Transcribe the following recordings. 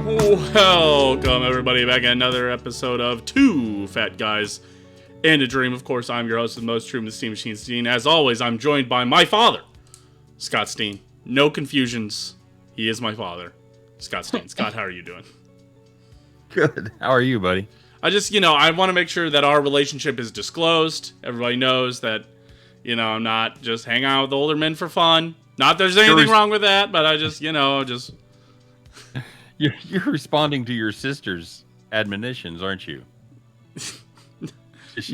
Welcome, everybody, back at another episode of Two Fat Guys and a Dream. Of course, I'm your host of the most, Truman and Scott. As always, I'm joined by my father, Scott Steen. No confusions. He is my father, Scott Steen. Scott, how are you doing? Good. How are you, buddy? I just, I want to make sure that our relationship is disclosed. Everybody knows that, I'm not just hanging out with older men for fun. Not that there's anything wrong with that, but I just, You're responding to your sister's admonitions, aren't you? She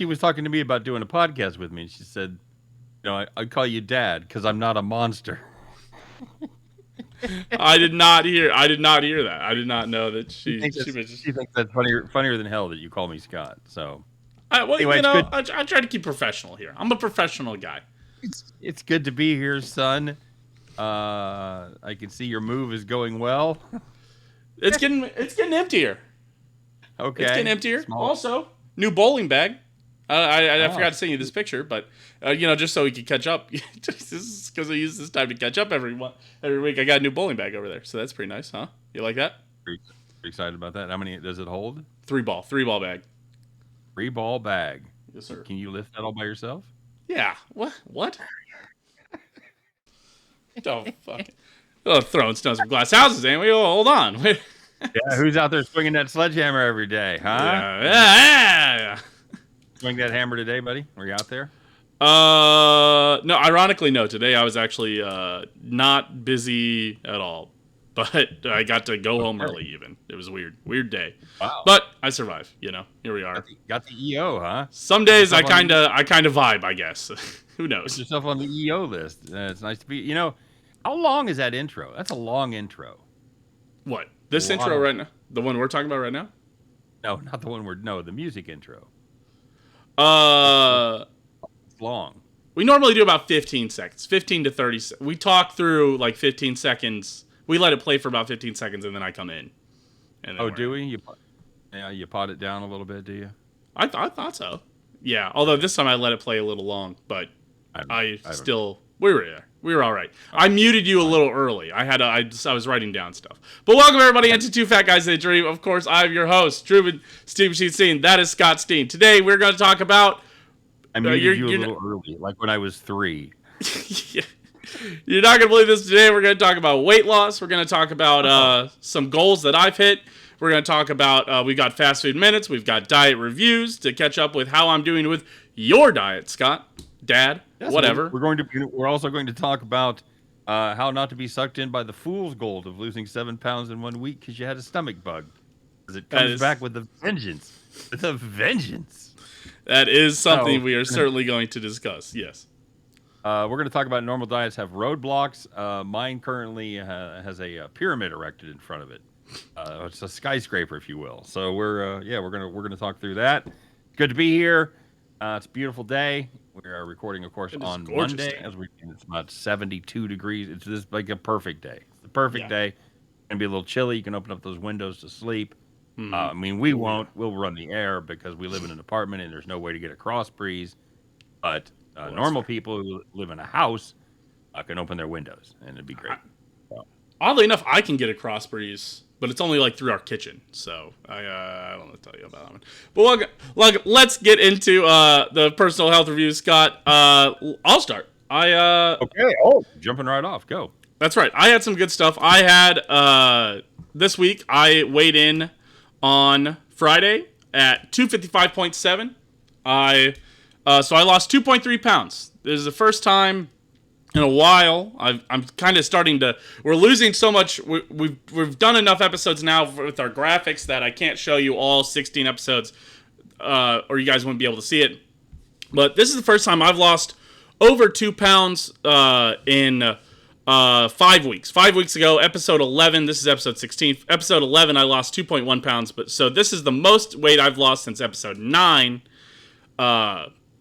was talking to me about doing a podcast with me, and she said, I call you Dad because I'm not a monster. I did not hear that. I did not know that she thinks that's funnier than hell that you call me Scott. So, anyway, I try to keep professional here. I'm a professional guy. It's good to be here, son. I can see your move is going well. It's getting emptier. Okay. It's getting emptier. Small. Also, new bowling bag. I forgot to send you this picture, but just so we could catch up. This is because I use this time to catch up every week. I got a new bowling bag over there, so that's pretty nice, huh? You like that? Pretty excited about that. How many does it hold? 3-ball bag. 3-ball bag. Yes, sir. Can you lift that all by yourself? Yeah. What? Oh, fuck it. Oh, throwing stones from glass houses, ain't we? Oh, hold on. Yeah, who's out there swinging that sledgehammer every day, huh? Yeah. Swing that hammer today, buddy? Were you out there? No, ironically, no. Today I was actually not busy at all. But I got to go home early even. It was a weird day. Wow. But I survived, Here we are. Got the EO, huh? Some days I kind of vibe, I guess. Who knows? Put yourself on the EO list. It's nice to be, how long is that intro? That's a long intro. What? This intro right now? The one we're talking about right now? No, not the one the music intro. It's long. We normally do about 15 seconds. 15 to 30 seconds. We talk through like 15 seconds. We let it play for about 15 seconds and then I come in. Do we? You pot it down a little bit, do you? I thought so. Yeah, although this time I let it play a little long, but we were there. We were all right. I muted you a little early. I was writing down stuff. But welcome everybody into Two Fat Guys in a Dream. Of course, I'm your host, Truman Steen. That is Scott Steen. Today we're going to talk about. I muted you a little early, like when I was 3. Yeah. You're not going to believe this. Today we're going to talk about weight loss. We're going to talk about some goals that I've hit. We're going to talk about we've got fast food minutes. We've got diet reviews to catch up with how I'm doing with your diet, Scott. Dad, yes, whatever. We're also going to talk about how not to be sucked in by the fool's gold of losing 7 pounds in 1 week because you had a stomach bug. Because it comes back with a vengeance. It's a vengeance. That is something we are certainly going to discuss. Yes. We're going to talk about normal diets have roadblocks. Mine currently has a pyramid erected in front of it. It's a skyscraper, if you will. So we're going to talk through that. Good to be here. It's a beautiful day. We are recording, of course, on Monday. It's about 72 degrees. It's just like a perfect day. It's the perfect day. It's going to be a little chilly. You can open up those windows to sleep. We won't. We'll run the air because we live in an apartment and there's no way to get a cross breeze. But normal people who live in a house can open their windows and it'd be great. Oddly enough, I can get a cross breeze. But it's only like through our kitchen, so I don't know what to tell you about that one. But let's get into the personal health review, Scott. I'll start. Okay. Jumping right off. Go. That's right. I had some good stuff. I had this week. I weighed in on Friday at 255.7. So I lost 2.3 pounds. This is the first time in a while. I'm kind of starting to. We're losing so much. We've done enough episodes now with our graphics that I can't show you all 16 episodes, or you guys wouldn't be able to see it. But this is the first time I've lost over 2 pounds in 5 weeks. 5 weeks ago, episode 11. This is episode 16. Episode 11, I lost 2.1 pounds. But so this is the most weight I've lost since episode 9.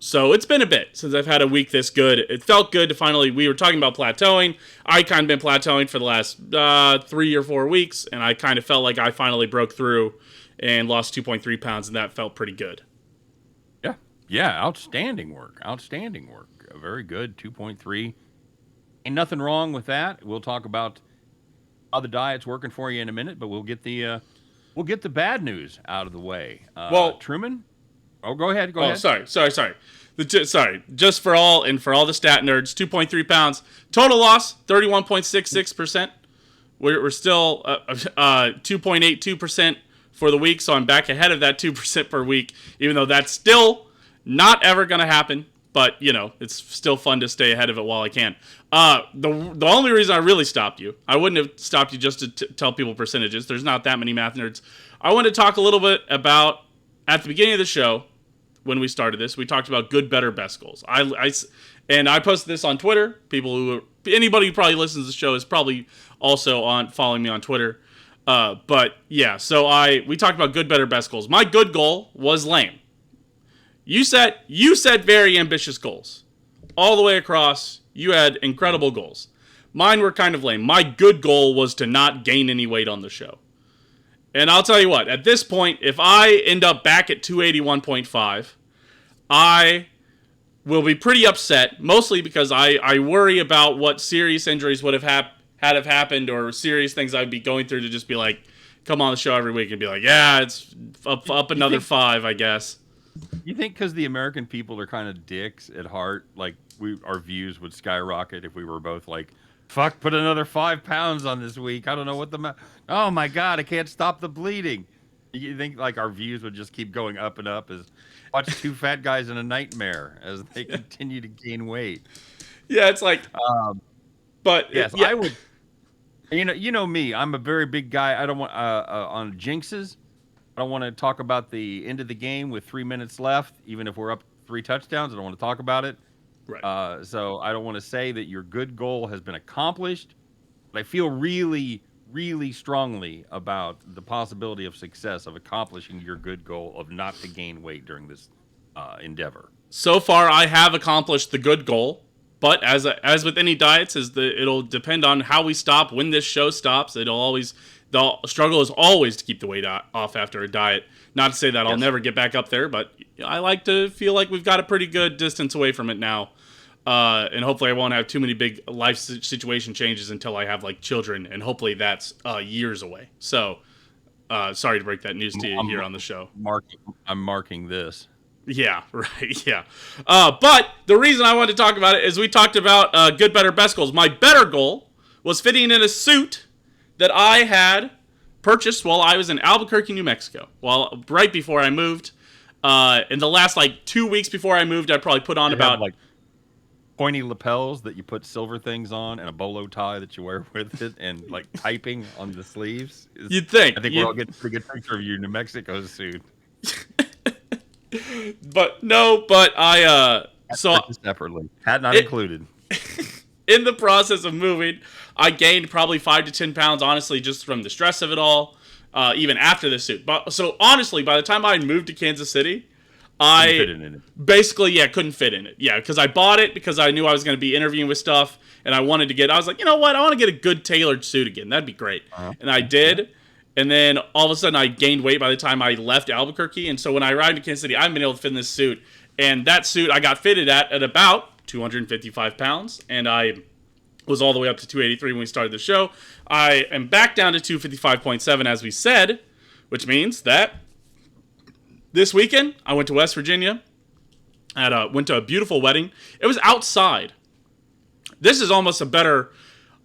So it's been a bit since I've had a week this good. It felt good to finally, we were talking about plateauing. I kind of been plateauing for the last 3 or 4 weeks, and I kind of felt like I finally broke through and lost 2.3 pounds, and that felt pretty good. Yeah, outstanding work. Very good, 2.3. Ain't nothing wrong with that. We'll talk about how the diet's working for you in a minute, but we'll get the bad news out of the way. Well, Truman. Oh, go ahead. Go Oh, ahead. sorry. Sorry. Just for all the stat nerds, 2.3 pounds. Total loss, 31.66%. We're still 2.82% for the week, so I'm back ahead of that 2% per week, even though that's still not ever going to happen. But, it's still fun to stay ahead of it while I can. The only reason I really stopped you, I wouldn't have stopped you just to tell people percentages. There's not that many math nerds. I wanted to talk a little bit about, at the beginning of the show, when we started this, we talked about good, better, best goals. And I posted this on Twitter. Anybody who probably listens to the show is probably also following me on Twitter. But yeah, so we talked about good, better, best goals. My good goal was lame. You set very ambitious goals all the way across. You had incredible goals. Mine were kind of lame. My good goal was to not gain any weight on the show. And I'll tell you what, at this point, if I end up back at 281.5, I will be pretty upset, mostly because I worry about what serious injuries would have happened, or serious things I'd be going through to just be like, come on the show every week and be like, yeah, it's up another 5, I guess. You think because the American people are kind of dicks at heart, like our views would skyrocket if we were both like, fuck, put another 5 pounds on this week. I don't know what oh my God, I can't stop the bleeding. You think like our views would just keep going up and up as watch two fat guys in a nightmare as they continue to gain weight? Yeah, it's like, but yes, yeah. I would. You know me. I'm a very big guy. I don't want on jinxes. I don't want to talk about the end of the game with 3 minutes left, even if we're up 3 touchdowns. I don't want to talk about it. Right. So I don't want to say that your good goal has been accomplished, but I feel really, really strongly about the possibility of success of accomplishing your good goal of not to gain weight during this endeavor. So far, I have accomplished the good goal, but as with any diets, it'll depend on how we stop. When this show stops, the struggle is always to keep the weight off after a diet. Not to say that I'll never get back up there, but I like to feel like we've got a pretty good distance away from it now. And hopefully I won't have too many big life situation changes until I have like children, and hopefully that's years away. So, sorry to break that news to you here on the show. I'm marking this. Yeah, right, yeah. But the reason I wanted to talk about it is we talked about good, better, best goals. My better goal was fitting in a suit that I had purchased while I was in Albuquerque, New Mexico. Right before I moved. In the last 2 weeks before I moved, I probably put on about pointy lapels that you put silver things on, and a bolo tie that you wear with it, and piping on the sleeves. You'd think. I think we're all getting a pretty good picture of your New Mexico suit. But I separately, hat not included. In the process of moving, I gained probably 5 to 10 pounds, honestly, just from the stress of it all, even after the suit. But so honestly, by the time I moved to Kansas City, basically, couldn't fit in it. Yeah, because I bought it because I knew I was going to be interviewing with stuff, and I was like, you know what? I want to get a good tailored suit again. That'd be great. And I did. And then all of a sudden, I gained weight by the time I left Albuquerque. And so when I arrived in Kansas City, I haven't been able to fit in this suit. And that suit I got fitted at about 255 pounds. And I was all the way up to 283 when we started the show. I am back down to 255.7, as we said, which means that this weekend, I went to West Virginia. Went to a beautiful wedding. It was outside. This is almost a better...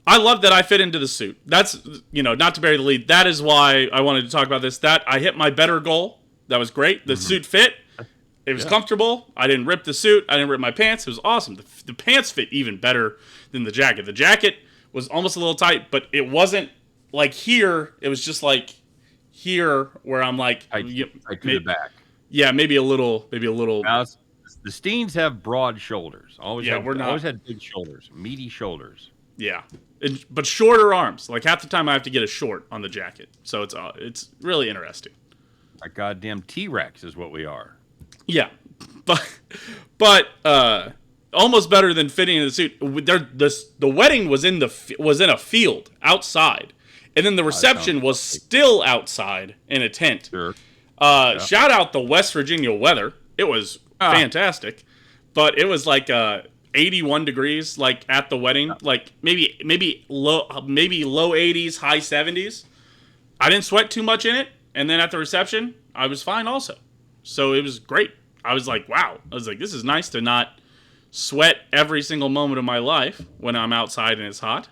I love that I fit into the suit. That's, not to bury the lead. That is why I wanted to talk about this. That I hit my better goal. That was great. The suit fit. It was comfortable. I didn't rip the suit. I didn't rip my pants. It was awesome. The pants fit even better than the jacket. The jacket was almost a little tight, but it wasn't like here. It was just like here where I'm like... to the back. Yeah, maybe a little... Now, the Steens have broad shoulders. Always had big shoulders. Meaty shoulders. Yeah. But shorter arms. Like half the time I have to get a short on the jacket. So it's really interesting. A goddamn T-Rex is what we are. Yeah. But almost better than fitting in the suit. The wedding was in a field outside. And then the reception was still outside in a tent. Sure. Shout out the West Virginia weather. It was fantastic. But it was like 81 degrees, like at the wedding, like maybe low 80s, high 70s. I didn't sweat too much in it, and then at the reception, I was fine also. So it was great. I was like, wow. I was like, this is nice to not sweat every single moment of my life when I'm outside and it's hot.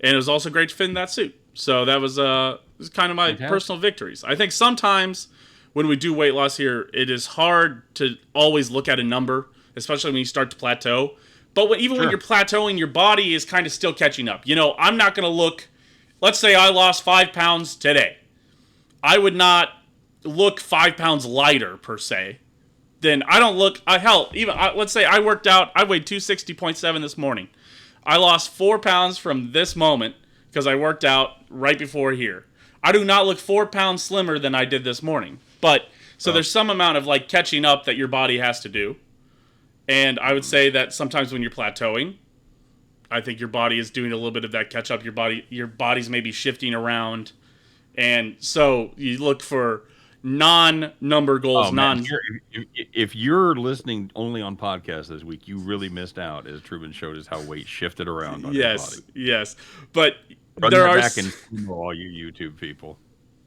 And it was also great to fit in that suit. So that was kind of my personal victories. I think sometimes when we do weight loss here, it is hard to always look at a number, especially when you start to plateau. But when you're plateauing, your body is kind of still catching up. You know, I'm not going to look, let's say I lost 5 pounds today. I would not look 5 pounds lighter per se. Then I don't look, let's say I worked out, I weighed 260.7 this morning. I lost 4 pounds from this moment because I worked out right before here. I do not look 4 pounds slimmer than I did this morning. But, so there's some amount of like catching up that your body has to do. And I would say that sometimes when you're plateauing, I think your body is doing a little bit of that catch up. Your body's maybe shifting around. And so you look for non-number goals. If you're listening only on podcast this week, you really missed out, as Truman showed us how weight shifted around on your body. Yes. But Run there are back and all you YouTube people.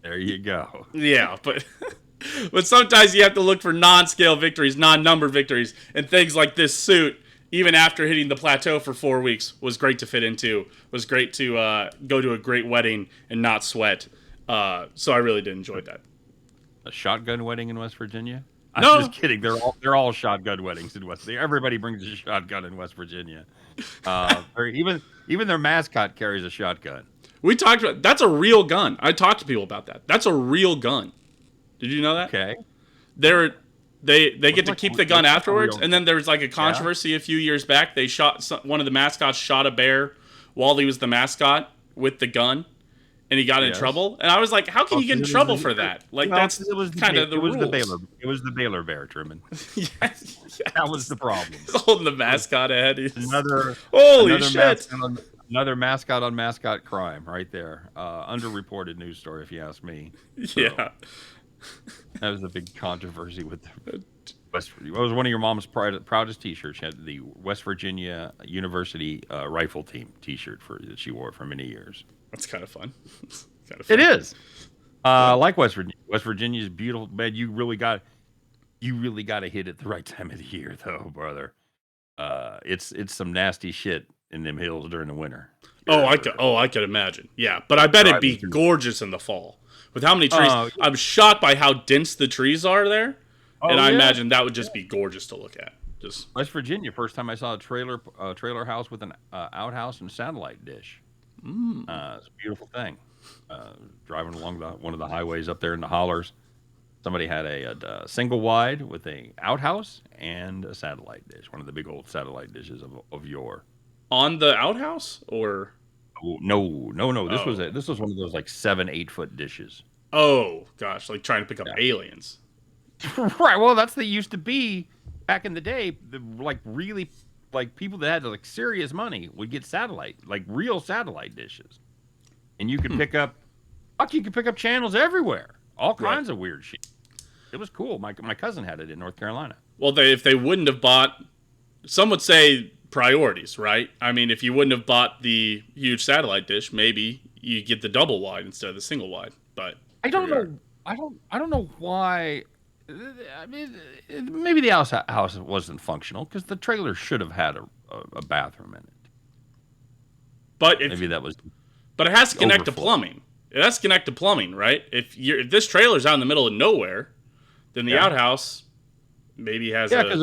There you go. Yeah, but sometimes you have to look for non-scale victories, non-number victories, and things like this suit, even after hitting the plateau for 4 weeks, was great to fit into. Was great to go to a great wedding and not sweat. So I really did enjoy that. A shotgun wedding in West Virginia? No. I'm just kidding. They're all shotgun weddings in West Virginia. Everybody brings a shotgun in West Virginia. Even their mascot carries a shotgun. We talked about that's a real gun. I talked to people about that. That's a real gun. Did you know that? Okay. They get to keep the gun afterwards, and then there was like a controversy a few years back. They one of the mascots shot a bear while he was the mascot with the gun, and he got in trouble. And I was like, how can you get in trouble for that? Like that's kind of the rules. It was the Baylor bear, Truman. Yes. That was the problem. He's holding the mascot ahead. Holy shit. Another mascot on mascot crime right there. Underreported news story, if you ask me. So, yeah. That was a big controversy with West Virginia. What was one of your mom's proudest T-shirts? She had the West Virginia University rifle team T-shirt that she wore for many years. That's kind of fun. It is. Like West Virginia. West Virginia's beautiful, man. You really got to hit it the right time of the year, though, brother. It's some nasty shit in them hills during the winter. I could imagine. Yeah, but I bet it'd be gorgeous in the fall with how many trees. I'm shocked by how dense the trees are there, and I imagine that would just be gorgeous to look at. Just West Virginia, first time I saw a trailer house with an outhouse and satellite dish. It's a beautiful thing. Driving along one of the highways up there in the hollers, somebody had a single wide with a outhouse and a satellite dish, one of the big old satellite dishes of yore. On the outhouse, or no. This was one of those like 7-8 foot dishes. Oh gosh, like trying to pick up aliens. Right. Well, they used to be back in the day. Really, people that had like serious money would get real satellite dishes, and you could pick up. You could pick up channels everywhere, all kinds of weird shit. It was cool. My cousin had it in North Carolina. Well, if they wouldn't have bought, some would say priorities, right? I mean, if you wouldn't have bought the huge satellite dish, maybe you get the double wide instead of the single wide. But I don't know. I don't know why. I mean, maybe the house wasn't functional because the trailer should have had a bathroom in it. But maybe that was. But it has to connect to plumbing. It has to connect to plumbing, right? If this trailer's out in the middle of nowhere, then the outhouse maybe has because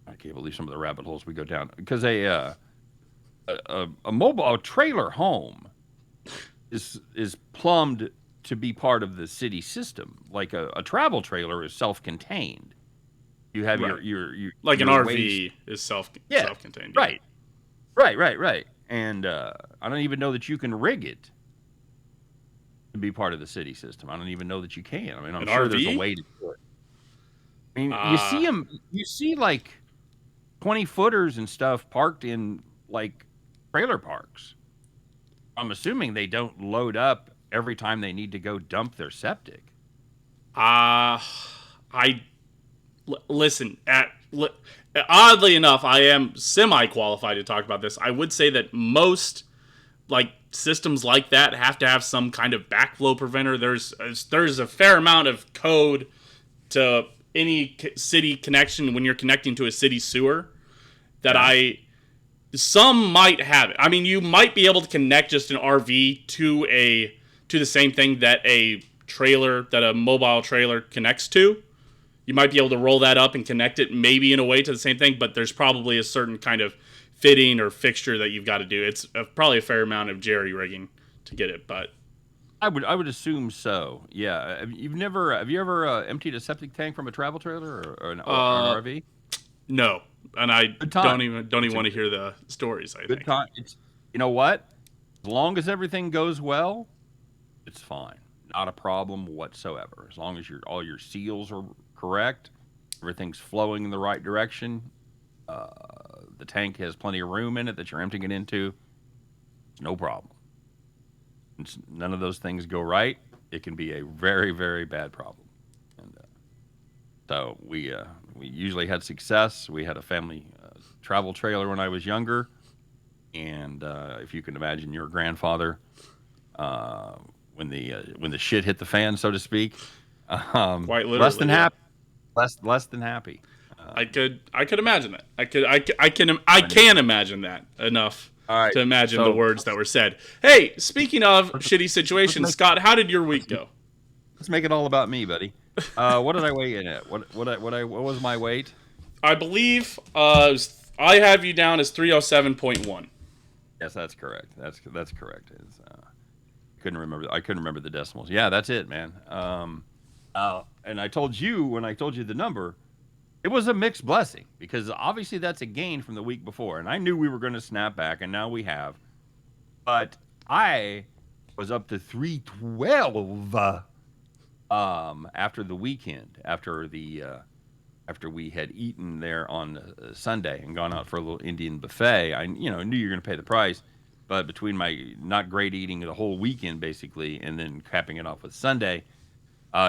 I can't believe some of the rabbit holes we go down because a trailer home is plumbed to be part of the city system. Like a travel trailer is self-contained. You have your like your an waste. RV is self-contained. Right. And I don't even know that you can rig it to be part of the city system. I don't even know that you can. I mean, I'm sure there's a way to do it. I mean, you see like 20-footers and stuff parked in like trailer parks. I'm assuming they don't load up every time they need to go dump their septic. Listen, oddly enough, I am semi-qualified to talk about this. I would say that most like systems like that have to have some kind of backflow preventer. There's a fair amount of code to any city connection when you're connecting to a city sewer that some might have it. I mean, you might be able to connect just an RV to the same thing that a mobile trailer connects to. You might be able to roll that up and connect it maybe in a way to the same thing, but there's probably a certain kind of fitting or fixture that you've got to do. It's probably a fair amount of jerry rigging to get it, but I would assume so. Yeah. Have you ever emptied a septic tank from a travel trailer or an RV? No, and I don't even want to hear the stories. I think. Time. You know what? As long as everything goes well, it's fine. Not a problem whatsoever. As long as all your seals are correct, everything's flowing in the right direction. The tank has plenty of room in it that you're emptying it into. It's no problem. None of those things go right. It can be a very, very bad problem. And so we usually had success. We had a family travel trailer when I was younger, and if you can imagine your grandfather when the shit hit the fan, so to speak, quite literally, less than happy. Less than happy. I could imagine that. I can imagine that enough to imagine the words that were said. Hey, speaking of shitty situations, Scott, how did your week go? Let's make it all about me, buddy. What did I weigh in at? What was my weight? I believe I have you down as 307.1. Yes, that's correct. That's correct. I couldn't remember the decimals. Yeah, that's it, man. And I told you when I told you the number, it was a mixed blessing because obviously that's a gain from the week before, and I knew we were going to snap back, and now we have. But I was up to 312 after the weekend, after we had eaten there on Sunday and gone out for a little Indian buffet. I knew you're going to pay the price, but between my not great eating the whole weekend basically, and then capping it off with Sunday.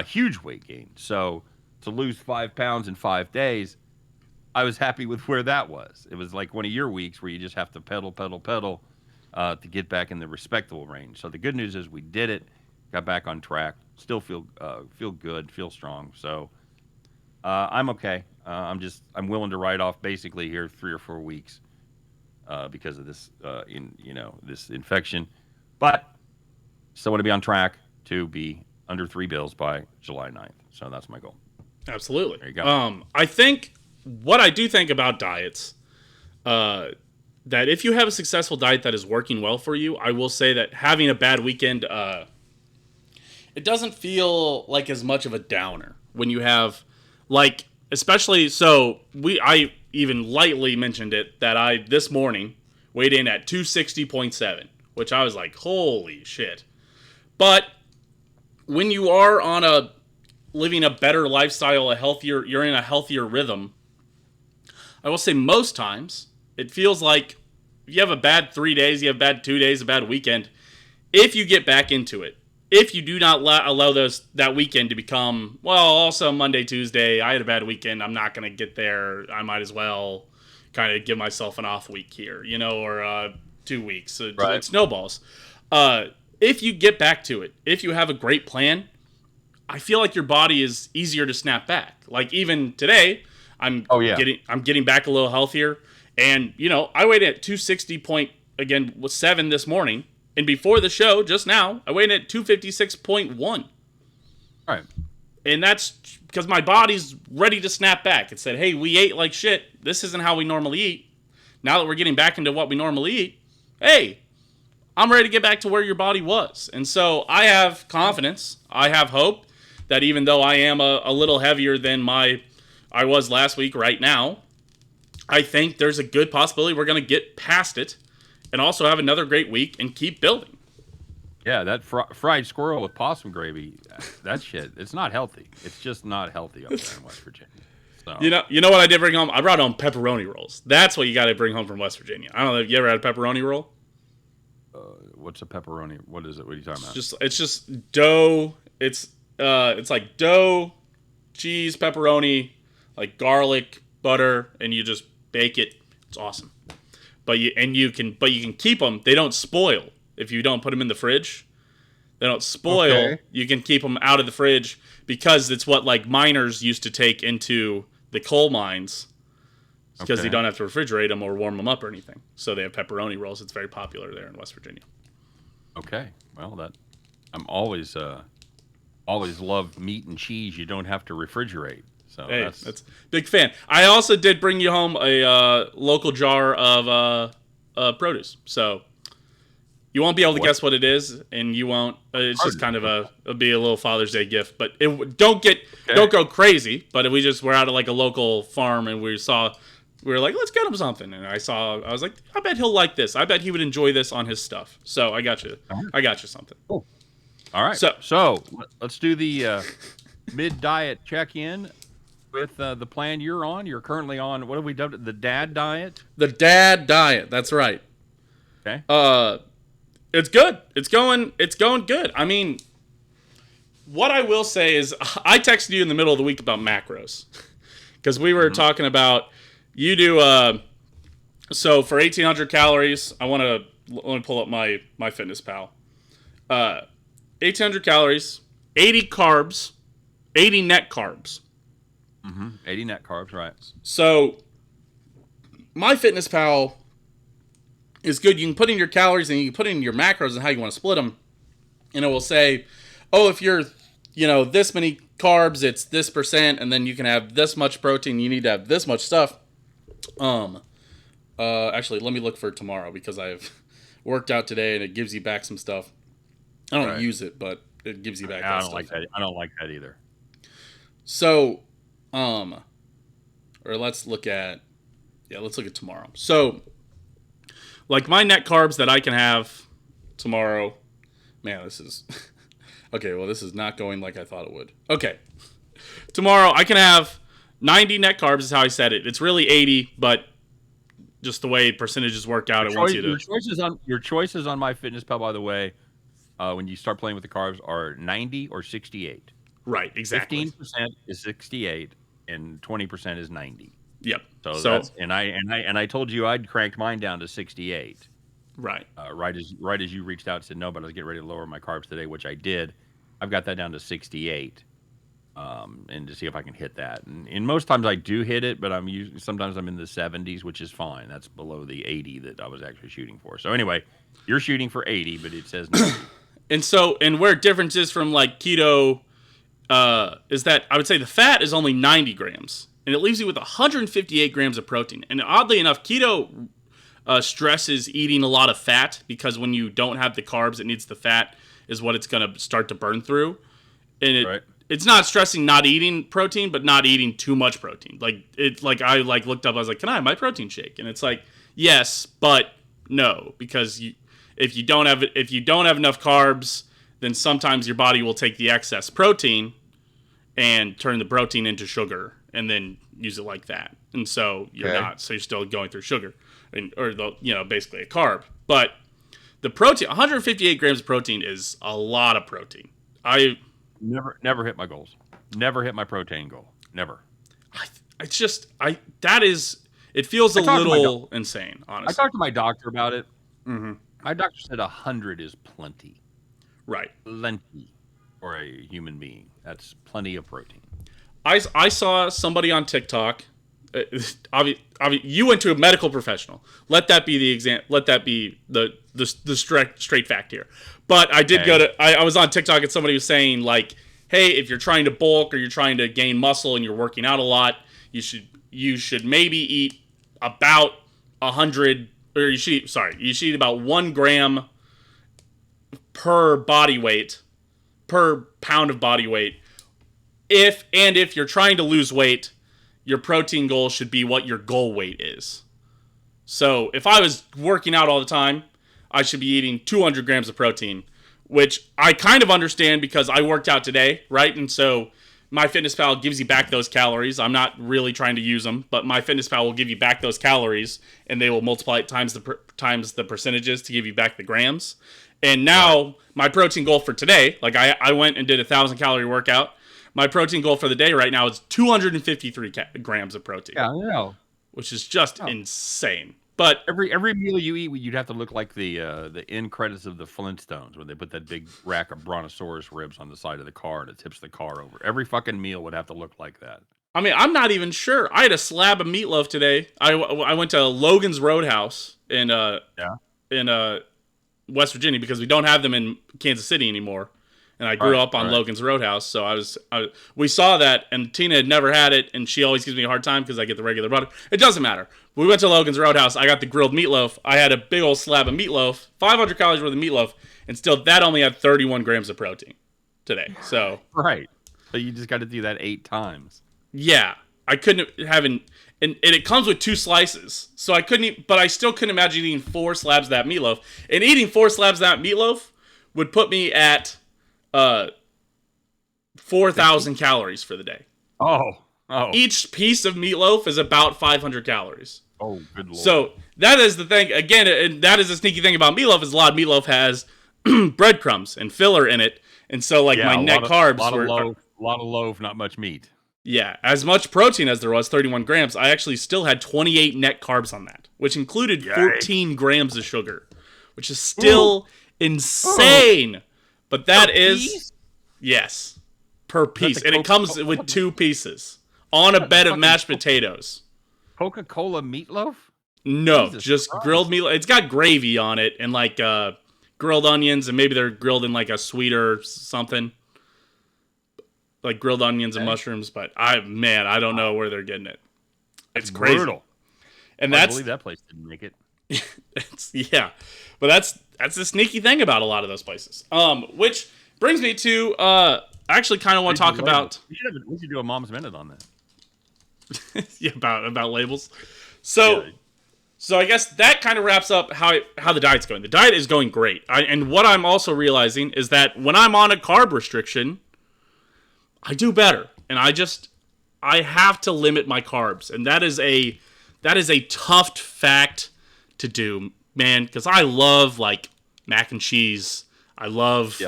Huge weight gain. So to lose 5 pounds in 5 days, I was happy with where that was. It was like one of your weeks where you just have to pedal to get back in the respectable range. So the good news is we did it, got back on track, still feel good, feel strong. So I'm okay. I'm willing to write off basically here 3 or 4 weeks because of this this infection, but still want to be on track to be under 3 bills by July 9th. So that's my goal. Absolutely. There you go. I think what I do think about diets, that if you have a successful diet that is working well for you, I will say that having a bad weekend, it doesn't feel like as much of a downer when you have, like, especially, I even lightly mentioned it, that I, this morning, weighed in at 260.7, which I was like, holy shit. But when you are living a better lifestyle, you're in a healthier rhythm, I will say most times, it feels like if you have a bad 3 days, you have a bad 2 days, a bad weekend, if you get back into it, if you do not allow that weekend to become, well, also Monday, Tuesday, I had a bad weekend, I'm not going to get there, I might as well kind of give myself an off week here, or 2 weeks. Right. It snowballs. If you get back to it, if you have a great plan, I feel like your body is easier to snap back. Like even today, I'm getting back a little healthier, and I weighed at 260.7 this morning, and before the show, just now, I weighed at 256.1. All right, and that's because my body's ready to snap back. It said, "Hey, we ate like shit. This isn't how we normally eat. Now that we're getting back into what we normally eat, hey, I'm ready to get back to where your body was." And so I have confidence. I have hope that even though I am a little heavier than I was last week right now, I think there's a good possibility we're going to get past it and also have another great week and keep building. Yeah, that fried squirrel with possum gravy, that shit, it's not healthy. It's just not healthy up there in West Virginia. So. You know what I did bring home? I brought home pepperoni rolls. That's what you got to bring home from West Virginia. I don't know if you ever had a pepperoni roll. What's a pepperoni? What is it? What are you talking about? It's just dough. It's like dough, cheese, pepperoni, like garlic, butter, and you just bake it. It's awesome. But you can keep them. They don't spoil if you don't put them in the fridge. They don't spoil. Okay. You can keep them out of the fridge because it's what like miners used to take into the coal mines because they don't have to refrigerate them or warm them up or anything. So they have pepperoni rolls. It's very popular there in West Virginia. Okay. Well, I'm always loved meat and cheese you don't have to refrigerate. So hey, that's big fan. I also did bring you home a local jar of produce. So you won't be able to guess what it is, and you won't. It's just kind of it'll be a little Father's Day gift. But don't go crazy. But we're out at like a local farm, and we were like, let's get him something. And I was like, I bet he'll like this. I bet he would enjoy this on his stuff. So I got you. I got you something. Cool. All right. So let's do the mid-diet check-in with the plan you're on. You're currently on, what have we dubbed it? The dad diet? The dad diet. That's right. Okay. It's good. It's going good. I mean, what I will say is I texted you in the middle of the week about macros because we were talking about you do so for 1,800 calories. Let me pull up my FitnessPal. 1,800 calories, 80 carbs, 80 net carbs. 80 net carbs, right? So my FitnessPal is good. You can put in your calories and you can put in your macros and how you want to split them. And it will say, oh, if you're, this many carbs, it's this percent, and then you can have this much protein. You need to have this much stuff. Actually, let me look for tomorrow because I've worked out today and it gives you back some stuff. I don't use it, but it gives you back that stuff. I don't like that either. So, or let's look at tomorrow. So, like my net carbs that I can have tomorrow, man, this is, okay, well, this is not going like I thought it would. Okay. Tomorrow I can have 90 net carbs is how I said it. It's really 80, but just the way percentages work out, it wants you to. Your choices on my FitnessPal, by the way, when you start playing with the carbs, are 90 or 68. Right, exactly. 15% is 68, and 20% is 90. Yep. So that's and I told you I'd cranked mine down to 68. Right. Right as you reached out and said no, but I was getting ready to lower my carbs today, which I did. I've got that down to 68. And to see if I can hit that. And most times I do hit it, but sometimes I'm in the 70s, which is fine. That's below the 80 that I was actually shooting for. So anyway, you're shooting for 80, but it says 90. And where difference is from like keto is that I would say the fat is only 90 grams, and it leaves you with 158 grams of protein. And oddly enough, keto stresses eating a lot of fat because when you don't have the carbs, it needs the fat is what it's going to start to burn through. And it's not stressing not eating protein, but not eating too much protein. I looked up, I was like, can I have my protein shake? And it's like, yes, but no, because if you don't have enough carbs, then sometimes your body will take the excess protein and turn the protein into sugar and then use it like that. And so you're still going through sugar basically a carb. But the protein, 158 grams of protein is a lot of protein. I never hit my goals. Never hit my protein goal. Never. It feels a little insane, honestly. I talked to my doctor about it. Mm-hmm. My doctor said 100 is plenty. Right. Plenty for a human being. That's plenty of protein. I saw somebody on TikTok. You went to a medical professional. Let that be the exam. Let that be the straight fact here. But I did I was on TikTok and somebody was saying like, hey, if you're trying to bulk or you're trying to gain muscle and you're working out a lot, you should maybe eat about 100 or you should eat about 1 gram per body weight, per pound of body weight. If you're trying to lose weight, your protein goal should be what your goal weight is. So if I was working out all the time, I should be eating 200 grams of protein, which I kind of understand because I worked out today, right? And so my FitnessPal gives you back those calories. I'm not really trying to use them, but my FitnessPal will give you back those calories, and they will multiply it times the percentages to give you back the grams. And now my protein goal for today, like I went and did a 1,000 calorie workout. my protein goal for the day right now is 253 grams of protein. Yeah, I know. Which is just insane. But every meal you eat, you'd have to look like the end credits of the Flintstones when they put that big rack of brontosaurus ribs on the side of the car and it tips the car over. Every fucking meal would have to look like that. I mean, I'm not even sure. I had a slab of meatloaf today. I went to Logan's Roadhouse in West Virginia because we don't have them in Kansas City anymore. And I grew up on Logan's Roadhouse, so we saw that, and Tina had never had it, and she always gives me a hard time because I get the regular butter. It doesn't matter. We went to Logan's Roadhouse. I got the grilled meatloaf. I had a big old slab of meatloaf, 500 calories worth of meatloaf, and still that only had 31 grams of protein today. So So you just got to do that 8 times. Yeah, I couldn't have and it comes with 2 slices, so I couldn't eat, but I still couldn't imagine eating 4 slabs of that meatloaf. And eating 4 slabs of that meatloaf would put me at 4,000 calories for the day. Oh. Each piece of meatloaf is about 500 calories. Oh, good lord. So that is the thing. Again, and that is the sneaky thing about meatloaf is a lot of meatloaf has breadcrumbs and filler in it. And so my net carbs were... A lot of loaf, not much meat. Yeah, as much protein as there was, 31 grams, I actually still had 28 net carbs on that, which included 14 grams of sugar, which is still insane. But that is... Yes, per piece. And it comes with 2 pieces on a bed of mashed potatoes. Coca-Cola meatloaf? No, just grilled meatloaf. It's got gravy on it and grilled onions, and maybe they're grilled in a sweeter something. Like grilled onions and mushrooms, but I don't know where they're getting it. It's crazy. Brutal. And I believe that place didn't make it. But that's the sneaky thing about a lot of those places. Which brings me to I actually kind of want to talk about. We should do a Mom's Minute on that. Yeah, about labels. So I guess that kind of wraps up how the diet's going. The diet is going great. And what I'm also realizing is that when I'm on a carb restriction, I do better. And I have to limit my carbs. And that is a tough fact to do, man, because I love mac and cheese. I love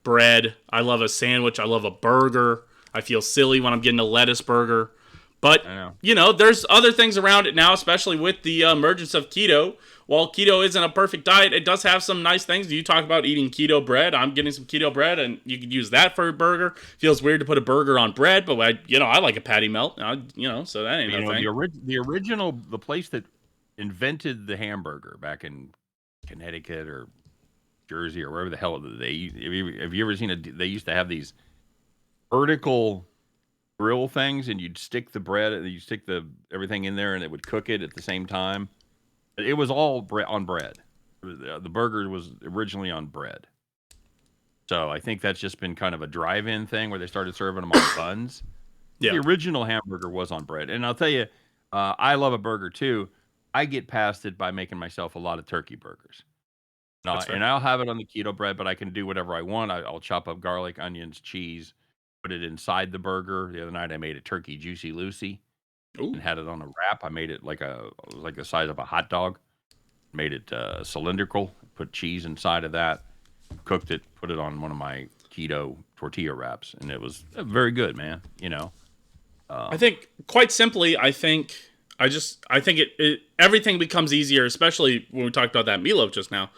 bread. I love a sandwich. I love a burger. I feel silly when I'm getting a lettuce burger. But, there's other things around it now, especially with the emergence of keto. While keto isn't a perfect diet, it does have some nice things. You talk about eating keto bread. I'm getting some keto bread, and you could use that for a burger. Feels weird to put a burger on bread, but I like a patty melt. So that ain't no thing. The original, the place that invented the hamburger back in Connecticut or Jersey or wherever the hell have you ever seen they used to have these vertical grill things, and you'd stick the bread, you stick everything in there, and it would cook it at the same time. It was all on bread. The burger was originally on bread. So I think that's just been kind of a drive-in thing where they started serving them on buns. Yeah. The original hamburger was on bread. And I'll tell you, I love a burger too. I get past it by making myself a lot of turkey burgers. And I'll have it on the keto bread, but I can do whatever I want. I'll chop up garlic, onions, cheese, put it inside the burger. The other night I made a turkey Juicy Lucy. Ooh. And had it on a wrap. I made it like the size of a hot dog. Made it cylindrical. Put cheese inside of that. Cooked it. Put it on one of my keto tortilla wraps, and it was very good, man. I think quite simply, I think everything becomes easier, especially when we talked about that meatloaf just now.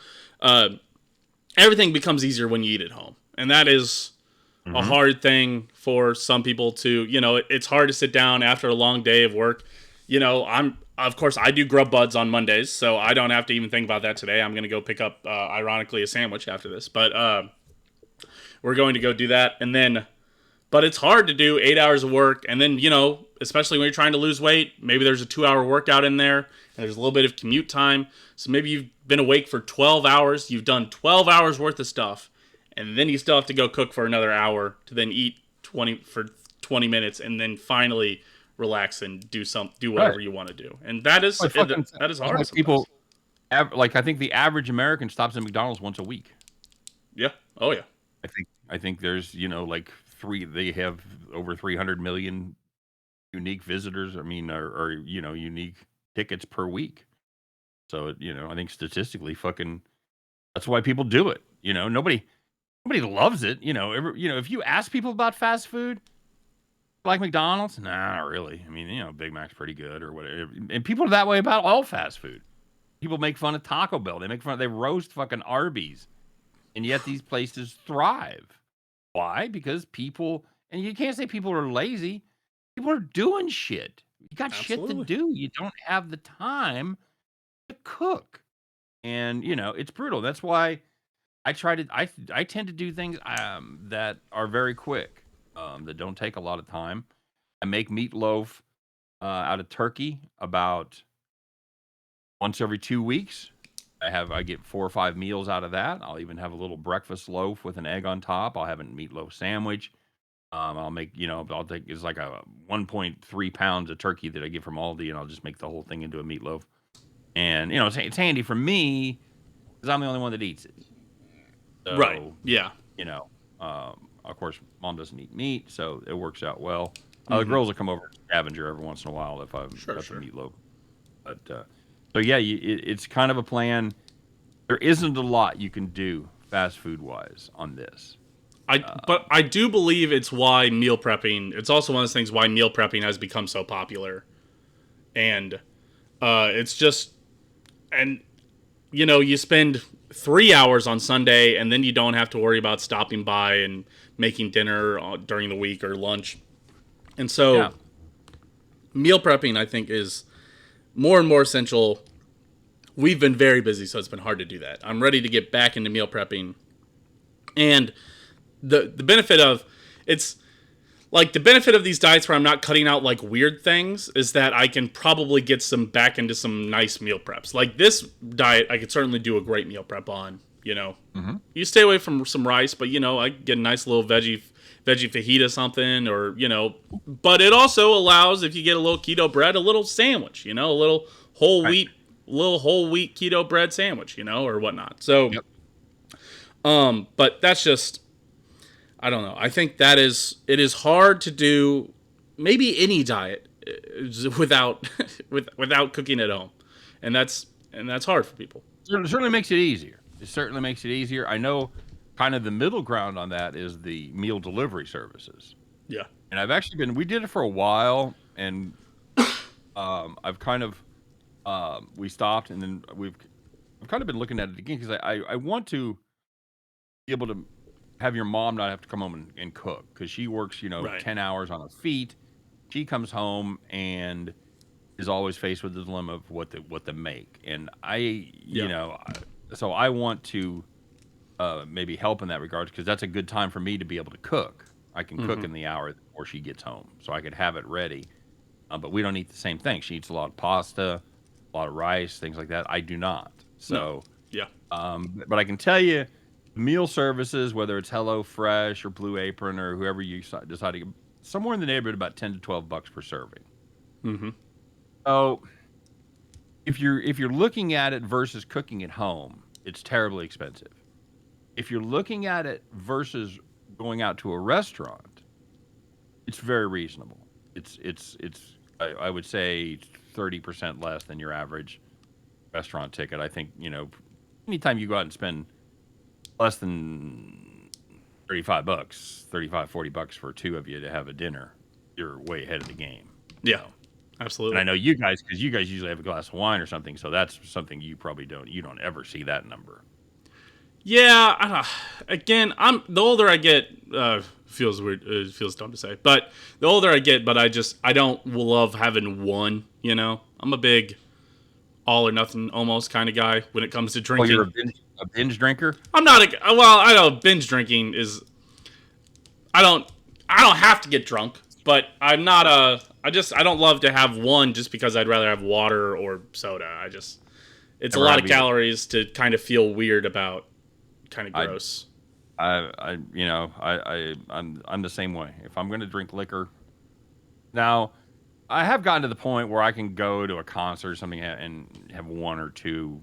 Everything becomes easier when you eat at home, and that is a hard thing for some people to, it's hard to sit down after a long day of work. Of course, I do grub buds on Mondays, so I don't have to even think about that today. I'm going to go pick up, ironically, a sandwich after this. But we're going to go do that. But it's hard to do 8 hours of work. And then, especially when you're trying to lose weight, maybe there's a 2-hour workout in there, and there's a little bit of commute time. So maybe you've been awake for 12 hours. You've done 12 hours worth of stuff. And then you still have to go cook for another hour to then eat 20 minutes and then finally relax and do whatever you want to do. And that is hard. People, I think the average American stops at McDonald's once a week. Yeah. Oh yeah. I think there's they have over 300 million unique visitors. I mean, or unique tickets per week. So I think statistically, that's why people do it. Nobody loves it. If you ask people about fast food, Like McDonald's? Nah, not really. I mean, Big Mac's pretty good or whatever. And people are that way about all fast food. People make fun of Taco Bell. They roast fucking Arby's. And yet these places thrive. Why? Because people, and you can't say people are lazy. People are doing shit. You got shit to Absolutely. do. You don't have the time to cook. And, it's brutal. That's why I tend to do things that are very quick, that don't take a lot of time. I make meatloaf out of turkey about once every 2 weeks. I get 4 or 5 meals out of that. I'll even have a little breakfast loaf with an egg on top. I'll have a meatloaf sandwich. I'll make, I'll take, it's like a 1.3 pounds of turkey that I get from Aldi, and I'll just make the whole thing into a meatloaf. And, it's handy for me because I'm the only one that eats it. So, Right. Yeah. Of course, Mom doesn't eat meat, so it works out well. The girls will come over and scavenger every once in a while if I've got the meatloaf. But, so yeah, it's kind of a plan. There isn't a lot you can do fast food wise on this. But I do believe it's why meal prepping. It's also one of those things why meal prepping has become so popular, and it's just, and you spend 3 hours on Sunday, and then you don't have to worry about stopping by and making dinner during the week or lunch, and so meal prepping I think is more and more essential. We've been very busy, so it's been hard to do that. I'm ready to get back into meal prepping, and the benefit of the benefit of these diets where I'm not cutting out like weird things is that I can probably get some back into some nice meal preps. Like this diet, I could certainly do a great meal prep on. You stay away from some rice, but I get a nice little veggie fajita something, or But it also allows, if you get a little keto bread, a little sandwich. A little whole wheat keto bread sandwich, or whatnot. So, but that's just, I don't know. I think it is hard to do maybe any diet without without cooking at home, and that's hard for people. It certainly makes it easier. It certainly makes it easier. I know kind of the middle ground on that is the meal delivery services. Yeah. And I've actually we did it for a while, and I've kind of, we stopped, and then I've kind of been looking at it again because I want to be able to have your mom not have to come home and cook, because she works, 10 hours on her feet. She comes home and is always faced with the dilemma of what to make. And so I want to maybe help in that regard, because that's a good time for me to be able to cook. I can cook in the hour before she gets home, so I could have it ready. But we don't eat the same thing. She eats a lot of pasta, a lot of rice, things like that. I do not. So, but I can tell you, meal services, whether it's HelloFresh or Blue Apron or whoever you decide to get, somewhere in the neighborhood about $10 to $12 per serving. Mm-hmm. So, if you're looking at it versus cooking at home, it's terribly expensive. If you're looking at it versus going out to a restaurant, it's very reasonable. It's I would say 30% less than your average restaurant ticket. I think, anytime you go out and spend less than $35, $40 for two of you to have a dinner, you're way ahead of the game. Yeah, absolutely. And I know you guys, because you guys usually have a glass of wine or something, so that's something you probably don't ever see that number. Yeah, again, the older I get, feels weird. It feels dumb to say, but the older I get, but I don't love having one. I'm a big all or nothing almost kind of guy when it comes to drinking. Oh, you're a binge drinker? I'm not I know binge drinking is. I don't have to get drunk, but I'm not I don't love to have one just because I'd rather have water or soda. It's a lot of calories to kind of feel weird about. Kind of gross. I'm the same way. If I'm going to drink liquor, now I have gotten to the point where I can go to a concert or something and have one or two,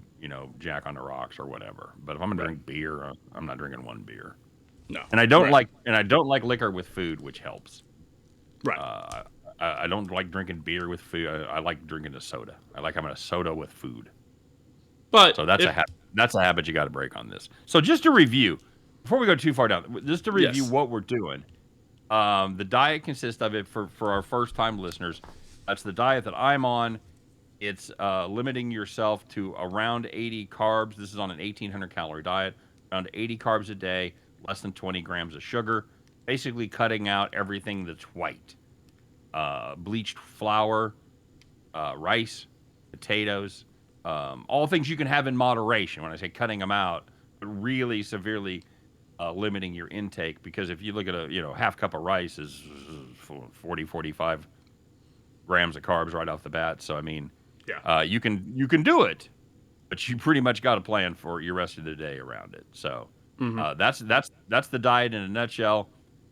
Jack on the Rocks or whatever. But if I'm going to drink beer, I'm not drinking one beer. No. And I don't like liquor with food, which helps. Right. I don't like drinking beer with food. I like drinking a soda. I like having a soda with food. But so that's a habit you got to break on this. So just to review, before we go too far down, just to review what we're doing. The diet consists of it for our first time listeners. That's the diet that I'm on. It's limiting yourself to around 80 carbs. This is on an 1,800 calorie diet, around 80 carbs a day, less than 20 grams of sugar. Basically cutting out everything that's white. Bleached flour, rice, potatoes, all things you can have in moderation. When I say cutting them out, but really severely limiting your intake, because if you look at a half cup of rice is 40, 45 grams of carbs right off the bat. So I mean, you can do it, but you pretty much got to plan for your rest of the day around it. So that's the diet in a nutshell.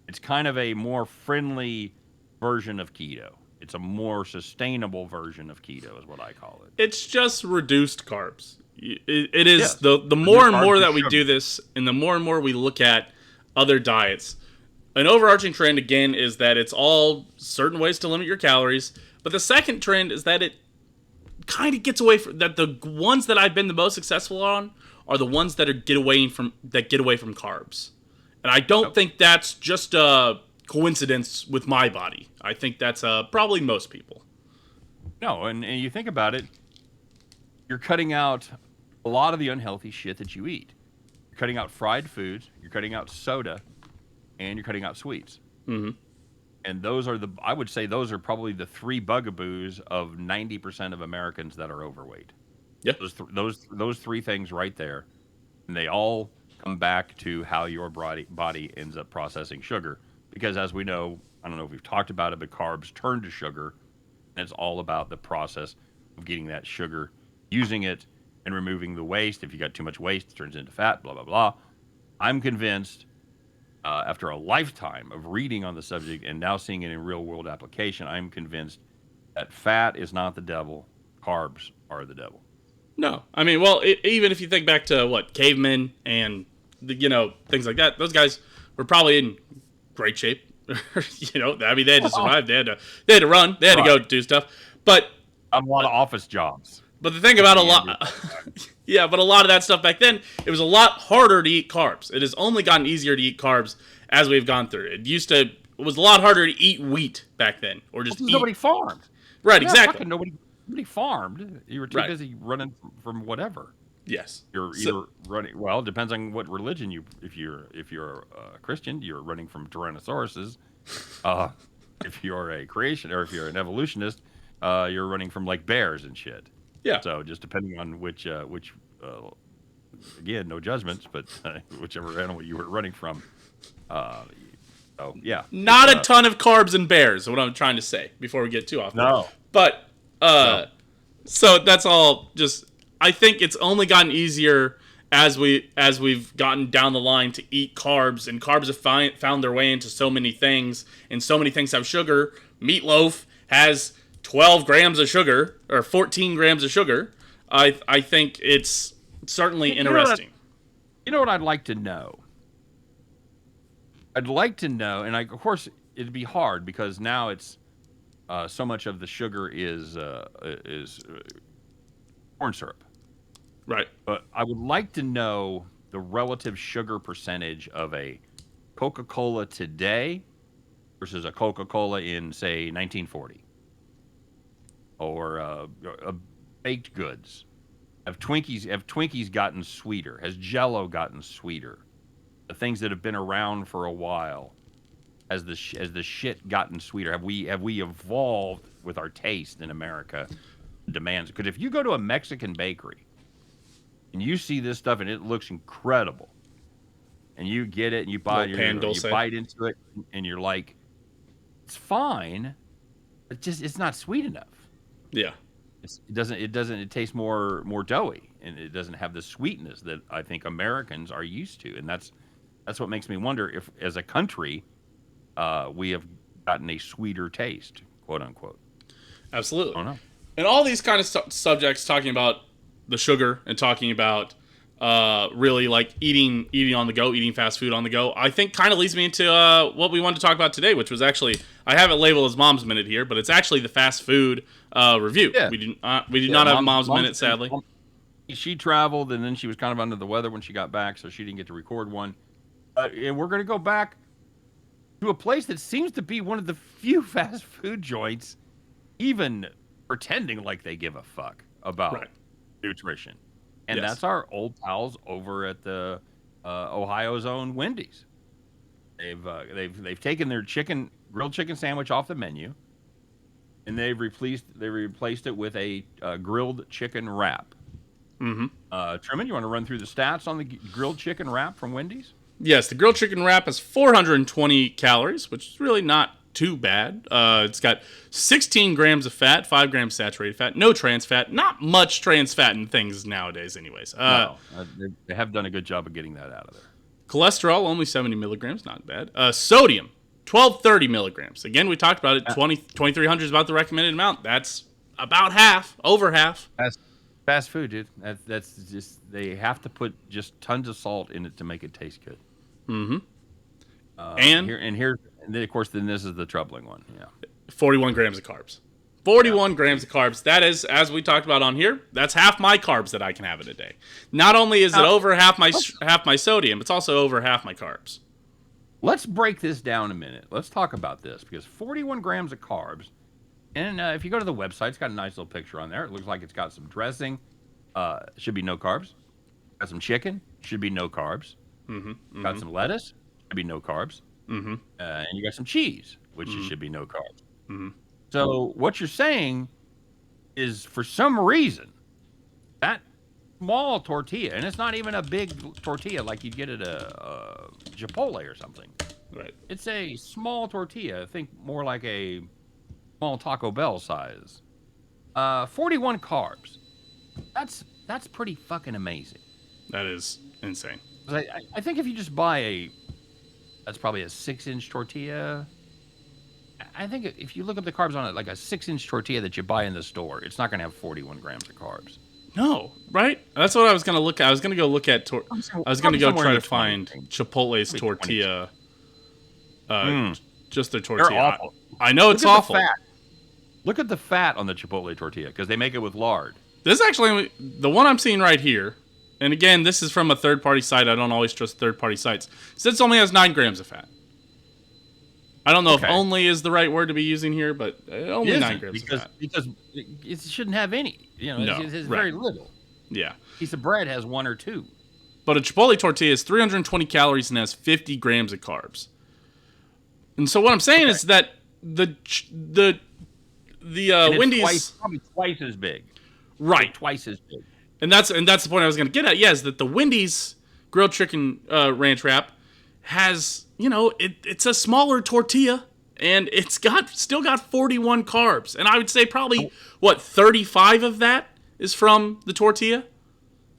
It's kind of a more friendly version of keto. It's a more sustainable version of keto, is what I call it. It's just reduced carbs. It is Yes. the more and more Reduced that we sugar. do this, and the more and more we look at other diets. An overarching trend again is that it's all certain ways to limit your calories. But the second trend is that it kind of gets away from that. The ones that I've been the most successful on are the ones that get away from carbs. And I don't think that's just a coincidence with my body. I think that's probably most people. No, and you think about it, you're cutting out a lot of the unhealthy shit that you eat. You're cutting out fried foods, you're cutting out soda, and you're cutting out sweets. Mm-hmm. And those are I would say those are probably the three bugaboos of 90% of Americans that are overweight. Yeah. Those three things right there, and they all come back to how your body ends up processing sugar. Because as we know, I don't know if we've talked about it, but carbs turn to sugar, and it's all about the process of getting that sugar, using it, and removing the waste. If you got too much waste, it turns into fat, blah, blah, blah. I'm convinced, after a lifetime of reading on the subject and now seeing it in real-world application, I'm convinced that fat is not the devil, carbs are the devil. No, I mean, well, even if you think back to cavemen and things like that, those guys were probably in great shape. I mean, they had to survive. They had to run. They had to go do stuff. But a lot of office jobs. But the thing about a lot of that stuff back then, it was a lot harder to eat carbs. It has only gotten easier to eat carbs as we've gone through. It was a lot harder to eat wheat back then, or just eat. Nobody farmed. Right, exactly. Nobody farmed. You were too busy running from whatever. Yes. You're either running. Well, it depends on what religion you. If you're a Christian, you're running from Tyrannosauruses. If you're a creation, or if you're an evolutionist, you're running from bears and shit. Yeah. So just depending on which again, no judgments, but whichever animal you were running from. So yeah. Not a ton of carbs in bears. Is what I'm trying to say before we get too off. No. But so that's all. Just I think it's only gotten easier as we've gotten down the line to eat carbs, and carbs have found their way into so many things, and so many things have sugar. Meatloaf has 12 grams of sugar, or 14 grams of sugar. I think it's certainly interesting. You know what I'd like to know? I'd like to know, and of course it'd be hard because now it's so much of the sugar is corn syrup. Right. But I would like to know the relative sugar percentage of a Coca-Cola today versus a Coca-Cola in, say, 1940. Or baked goods. Have Twinkies gotten sweeter? Has Jell-O gotten sweeter? The things that have been around for a while, has the shit gotten sweeter? Have we evolved with our taste in America? Demands, because if you go to a Mexican bakery and you see this stuff and it looks incredible, and you get it and you buy it, you bite into it, and you're like, it's fine, but it's not sweet enough. Yeah. It tastes more doughy, and it doesn't have the sweetness that I think Americans are used to, and that's what makes me wonder if, as a country, we have gotten a sweeter taste, quote unquote. Absolutely. I don't know. And all these kind of subjects, talking about the sugar and talking about really eating on the go, eating fast food on the go, I think kind of leads me into what we wanted to talk about today, which was actually, I have it labeled as Mom's Minute here, but it's actually the fast food review. Yeah. We do not have Mom's Minute, sadly. She traveled, and then she was kind of under the weather when she got back, so she didn't get to record one. And we're going to go back to a place that seems to be one of the few fast food joints even pretending like they give a fuck about nutrition. And that's our old pals over at the Ohio's own Wendy's. They've taken their grilled chicken sandwich off the menu, and they've replaced it with a grilled chicken wrap. Mm-hmm. Truman, you want to run through the stats on the grilled chicken wrap from Wendy's? Yes, the grilled chicken wrap has 420 calories, which is really not too bad. It's got 16 grams of fat, 5 grams saturated fat, no trans fat. Not much trans fat in things nowadays, anyways. No, they have done a good job of getting that out of there. Cholesterol, only 70 milligrams, not bad. Sodium, 1230 milligrams. Again, we talked about it. 2300 is about the recommended amount. That's about half, over half. That's fast food, dude. That's just, they have to put just tons of salt in it to make it taste good. Mm-hmm. And then, of course, this is the troubling one. Yeah, 41 grams of carbs. 41 grams of carbs. That is, as we talked about on here, that's half my carbs that I can have in a day. Not only is it over half my sodium, it's also over half my carbs. Let's break this down a minute. Let's talk about this, because 41 grams of carbs, and if you go to the website, it's got a nice little picture on there. It looks like it's got some dressing. Should be no carbs. Got some chicken. Should be no carbs. Mm-hmm. Got some lettuce. Should be no carbs. Mm-hmm. And you got some cheese, which should be no carbs. Mm-hmm. So what you're saying is, for some reason, that small tortilla, and it's not even a big tortilla like you'd get at a Chipotle or something. Right. It's a small tortilla. I think more like a small Taco Bell size. 41 carbs. That's pretty fucking amazing. That is insane. I think if you just buy that's probably a 6-inch tortilla. I think if you look up the carbs on it, like a 6-inch tortilla that you buy in the store, it's not going to have 41 grams of carbs. No, right? That's what I was going to look at. I was going to go look at. I was going to go try to find Chipotle's tortilla. Just their tortilla. They're awful. I know it's awful. Look at the fat on the Chipotle tortilla, because they make it with lard. This is actually the one I'm seeing right here. And again, this is from a third-party site. I don't always trust third-party sites. It says it only has 9 grams of fat. I don't know if only is the right word to be using here, but only 9 grams of fat. Because it shouldn't have any. You know, it's very little. Yeah. A piece of bread has 1 or 2. But a Chipotle tortilla is 320 calories and has 50 grams of carbs. And so what I'm saying is that the Wendy's probably twice as big. Right. Twice as big. And that's the point I was going to get at. Yeah, is that the Wendy's grilled chicken ranch wrap has, it's a smaller tortilla, and it's still got 41 carbs. And I would say probably, 35 of that is from the tortilla?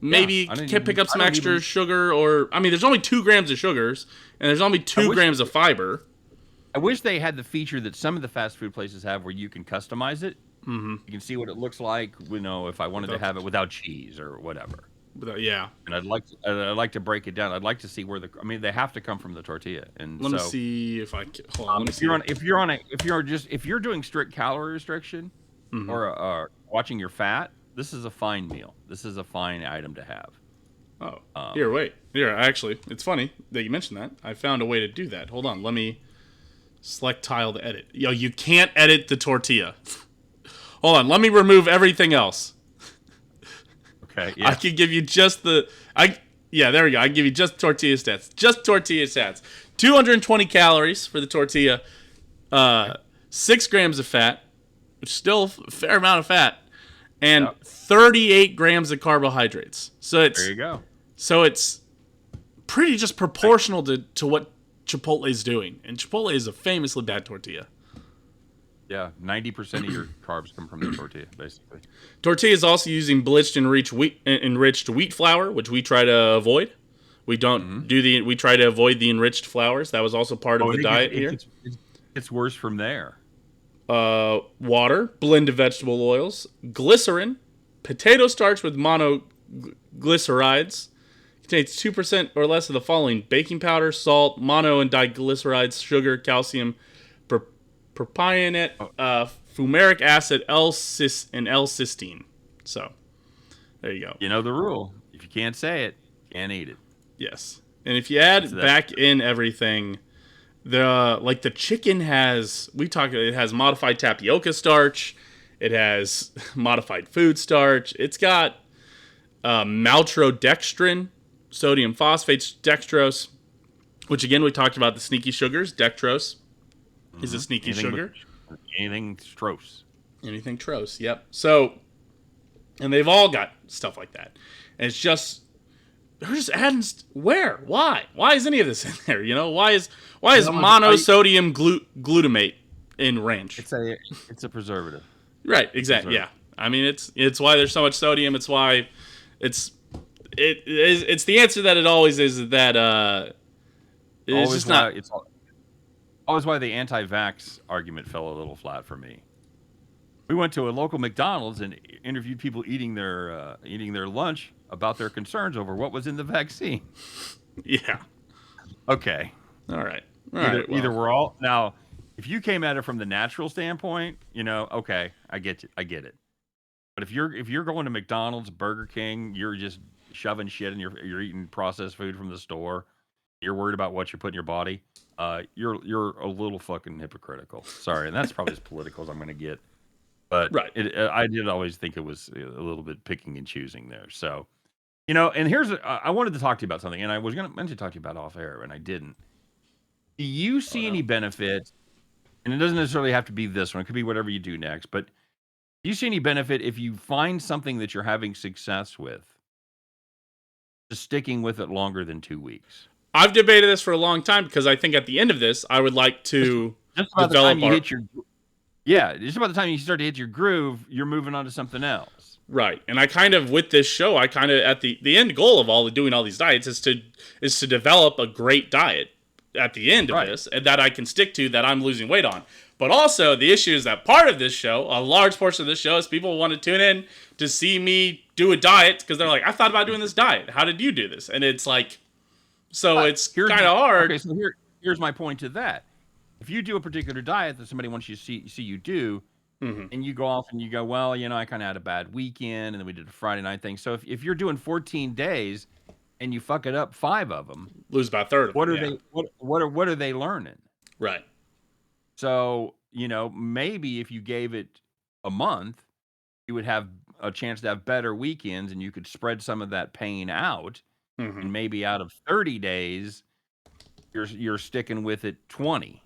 Maybe can pick up some extra sugar, or, there's only 2 grams of sugars, and there's only 2 grams of fiber. I wish they had the feature that some of the fast food places have where you can customize it. Mm-hmm. You can see what it looks like, if I wanted to have it without cheese or whatever. Yeah. And I'd like to break it down. I'd like to see where they have to come from the tortilla. And let me see if I can. Hold on. If you're doing strict calorie restriction or watching your fat, this is a fine meal. This is a fine item to have. Oh, here, actually, it's funny that you mentioned that. I found a way to do that. Hold on, let me select tile to edit. You can't edit the tortilla. Hold on, let me remove everything else. Okay, yeah. I can give you just there we go. I can give you just tortilla stats. Just tortilla stats. 220 calories for the tortilla. 6 grams of fat, which is still a fair amount of fat, and 38 grams of carbohydrates. So there you go. So it's pretty just proportional to what Chipotle's doing. And Chipotle is a famously bad tortilla. Yeah, 90% of your carbs come from the tortilla, basically. Tortilla is also using bleached enriched wheat flour, which we try to avoid. We don't we try to avoid the enriched flours. That was also part of the diet here. It's worse from there. Water, blended vegetable oils, glycerin, potato starch with monoglycerides. Contains 2% or less of the following: baking powder, salt, mono and diglycerides, sugar, calcium, propionate, fumaric acid, and L-cysteine. So, there you go. You know the rule. If you can't say it, can't eat it. Yes. And if you add back in everything, the chicken it has modified tapioca starch. It has modified food starch. It's got maltodextrin, sodium phosphate, dextrose, which again we talked about the sneaky sugars. Dextrose is a sneaky sugar. Anything strose. Anything trose, yep. So, and they've all got stuff like that. And it's just, they're just adding, where? Why? Why is any of this in there? Why is monosodium glutamate in ranch? It's a preservative. Right, exactly, yeah. I mean, it's why there's so much sodium. It's why it's the answer that it always is that it's just not. It's always why the anti-vax argument fell a little flat for me. We went to a local McDonald's and interviewed people eating their lunch about their concerns over what was in the vaccine. Yeah. Okay. All right. Either we're all now. If you came at it from the natural standpoint, okay, I get it. But if you're going to McDonald's, Burger King, you're just shoving shit and you're eating processed food from the store. You're worried about what you put in your body. You're a little fucking hypocritical. Sorry, and that's probably as political as I'm going to get. But right. I did always think it was a little bit picking and choosing there. So, and here's I wanted to talk to you about something, and I was meant to talk to you about off air, and I didn't. Do you see any benefit? And it doesn't necessarily have to be this one. It could be whatever you do next. But do you see any benefit if you find something that you're having success with, just sticking with it longer than 2 weeks? I've debated this for a long time because I think at the end of this, I would like to just about develop the time you hit your just about the time you start to hit your groove, you're moving on to something else. Right. And I kind of, with this show, I kind of, at the end goal of doing all these diets is to develop a great diet at the end of this, and that I can stick to, that I'm losing weight on. But also, the issue is that part of this show, a large portion of this show, is people want to tune in to see me do a diet because they're like, I thought about doing this diet. How did you do this? And it's like, so it's kind of hard. Okay, so here's my point to that. If you do a particular diet that somebody wants you to see you do, and you go off and you go, well, I kind of had a bad weekend, and then we did a Friday night thing. So if you're doing 14 days and you fuck it up 5 of them, lose about a third of them. What are they learning? Right. So, maybe if you gave it a month, you would have a chance to have better weekends, and you could spread some of that pain out. And maybe out of 30 days, you're sticking with it 20.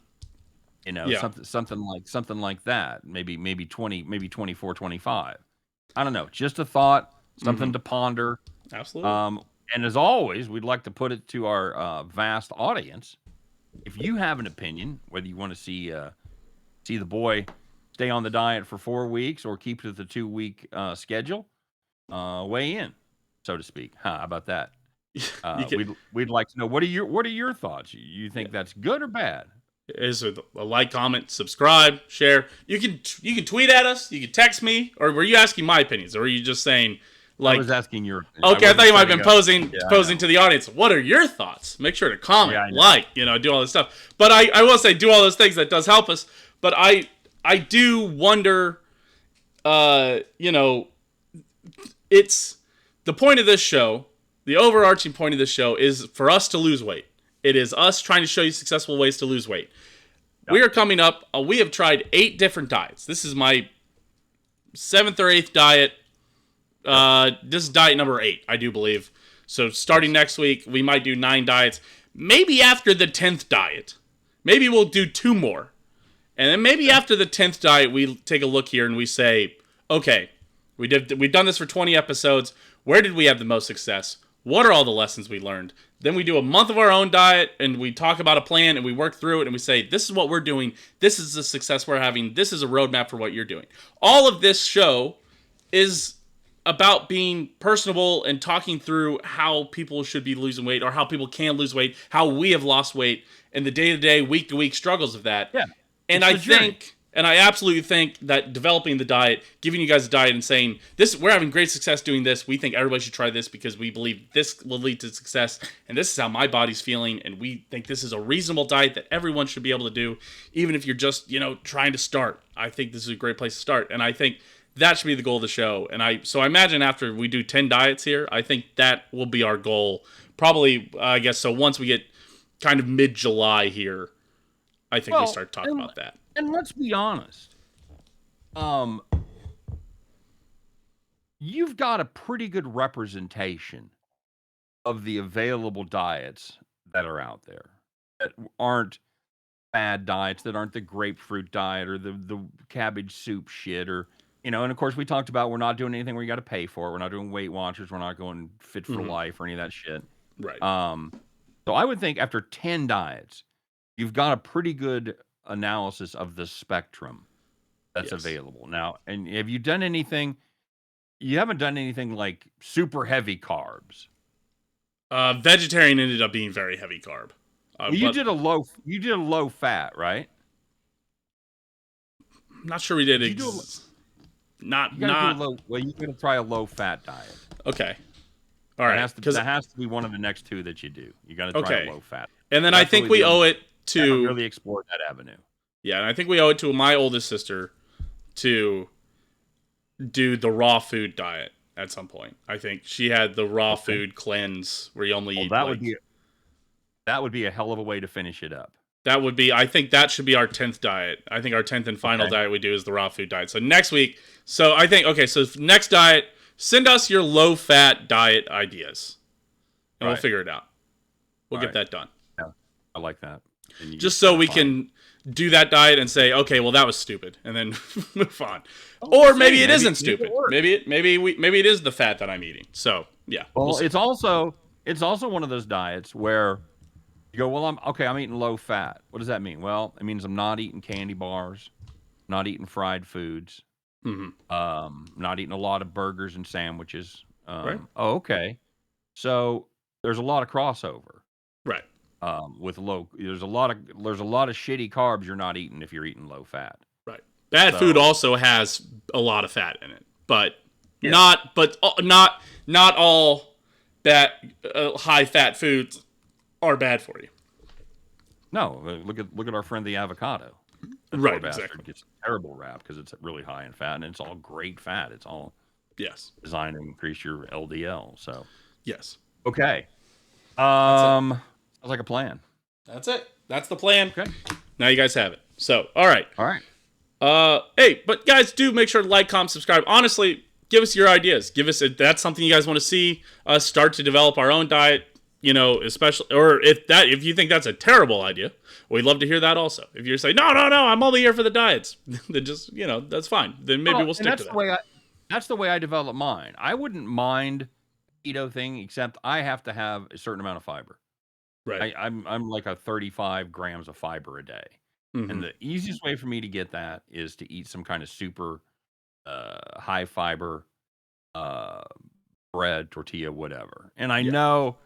Something like that. Maybe 20, maybe 24, 25. I don't know. Just a thought, something to ponder. Absolutely. And as always, we'd like to put it to our vast audience. If you have an opinion, whether you want to see the boy stay on the diet for 4 weeks or keep to the 2-week schedule, weigh in, so to speak. How about that? We'd like to know, what are your thoughts? You think that's good or bad? Is a like, comment, subscribe, share. You can tweet at us. You can text me. Or were you asking my opinions, or were you just saying? Like, I was asking your opinion. Okay, I thought you might have been posing to the audience. What are your thoughts? Make sure to comment, do all this stuff. But I will say, do all those things. That does help us. But I do wonder, it's the point of this show. The overarching point of this show is for us to lose weight. It is us trying to show you successful ways to lose weight. Yep. We are coming up. We have tried 8 different diets. This is my 7th or 8th diet. This is diet number 8, I do believe. So starting next week, we might do 9 diets. Maybe after the 10th diet, maybe we'll do 2 more. And then maybe after the 10th diet, we take a look here and we say, okay, we've done this for 20 episodes. Where did we have the most success? What are all the lessons we learned? Then we do a month of our own diet, and we talk about a plan, and we work through it, and we say, this is what we're doing. This is the success we're having. This is a roadmap for what you're doing. All of this show is about being personable and talking through how people should be losing weight, or how people can lose weight, how we have lost weight, and the day-to-day, week-to-week struggles of that. Yeah. And I absolutely think that developing the diet, giving you guys a diet and saying, we're having great success doing this. We think everybody should try this because we believe this will lead to success. And this is how my body's feeling. And we think this is a reasonable diet that everyone should be able to do, even if you're just, trying to start. I think this is a great place to start. And I think that should be the goal of the show. And so I imagine after we do 10 diets here, I think that will be our goal. Probably, I guess, so once we get kind of mid-July here, I think we start talking about that. And let's be honest. You've got a pretty good representation of the available diets that are out there that aren't bad diets, that aren't the grapefruit diet or the cabbage soup shit, or and of course we talked about we're not doing anything where you got to pay for it. We're not doing Weight Watchers. We're not going Fit for Life or any of that shit. Right. So I would think after 10 diets, you've got a pretty good analysis of the spectrum that's available now. And have you done anything? You haven't done anything like super heavy carbs. Vegetarian ended up being very heavy carb. You did a low fat, right? I'm not sure we did. You're gonna try a low fat diet. Okay. All right. That has to be one of the next two that you do. You got to try a low fat. And then I think we owe it to. I haven't really explored that avenue. Yeah, and I think we owe it to my oldest sister to do the raw food diet at some point. I think she had the raw food cleanse where you only eat. That would be a hell of a way to finish it up. That would be. I think that should be our 10th diet. I think our 10th and final diet we do is the raw food diet. So next week. So I think So next diet. Send us your low fat diet ideas, and we'll figure it out. We'll get that done. Yeah, I like that. Just so we can do that diet and say, okay, well that was stupid, and then move on. Or maybe it isn't stupid. Maybe it is the fat that I'm eating. So yeah. Well, it's also one of those diets where you go, well, I'm eating low fat. What does that mean? Well, it means I'm not eating candy bars, not eating fried foods, not eating a lot of burgers and sandwiches. Right. Oh, okay. So there's a lot of crossover. Right. With there's a lot of shitty carbs you're not eating if you're eating low fat. Right. Bad food also has a lot of fat in it, but not all that high fat foods are bad for you. No, look at our friend the avocado. Right, exactly. Gets a terrible rap because it's really high in fat, and it's all great fat. It's all designed to increase your LDL. So yes. Okay. Sounds like a plan. That's it. That's the plan. Okay. Now you guys have it. So, all right. All right. Hey, but guys, do make sure to like, comment, subscribe. Honestly, give us your ideas. Give us if that's something you guys want to see us start to develop our own diet. Especially, or if you think that's a terrible idea, we'd love to hear that also. If you're saying no, I'm only here for the diets, then just that's fine. Then maybe we'll stick to that. That's the way I develop mine. I wouldn't mind keto thing, except I have to have a certain amount of fiber. Right. I'm like a 35 grams of fiber a day. Mm-hmm. And the easiest way for me to get that is to eat some kind of super high fiber bread, tortilla, whatever. And I know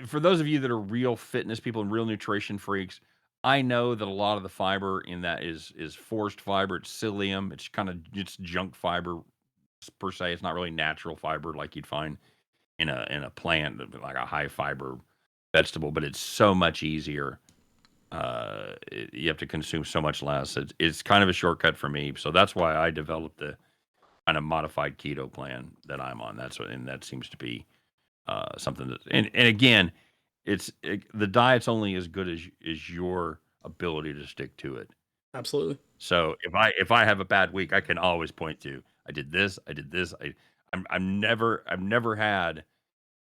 for those of you that are real fitness people and real nutrition freaks, I know that a lot of the fiber in that is forced fiber. It's psyllium. It's junk fiber per se. It's not really natural fiber like you'd find in a plant, like a high fiber vegetable, but it's so much easier. You have to consume so much less. It's kind of a shortcut for me. So that's why I developed the kind of modified keto plan that I'm on. And that seems to be something that, and again, the diet's only as good as your ability to stick to it. Absolutely. So if I have a bad week, I can always point to I did this. I've never had,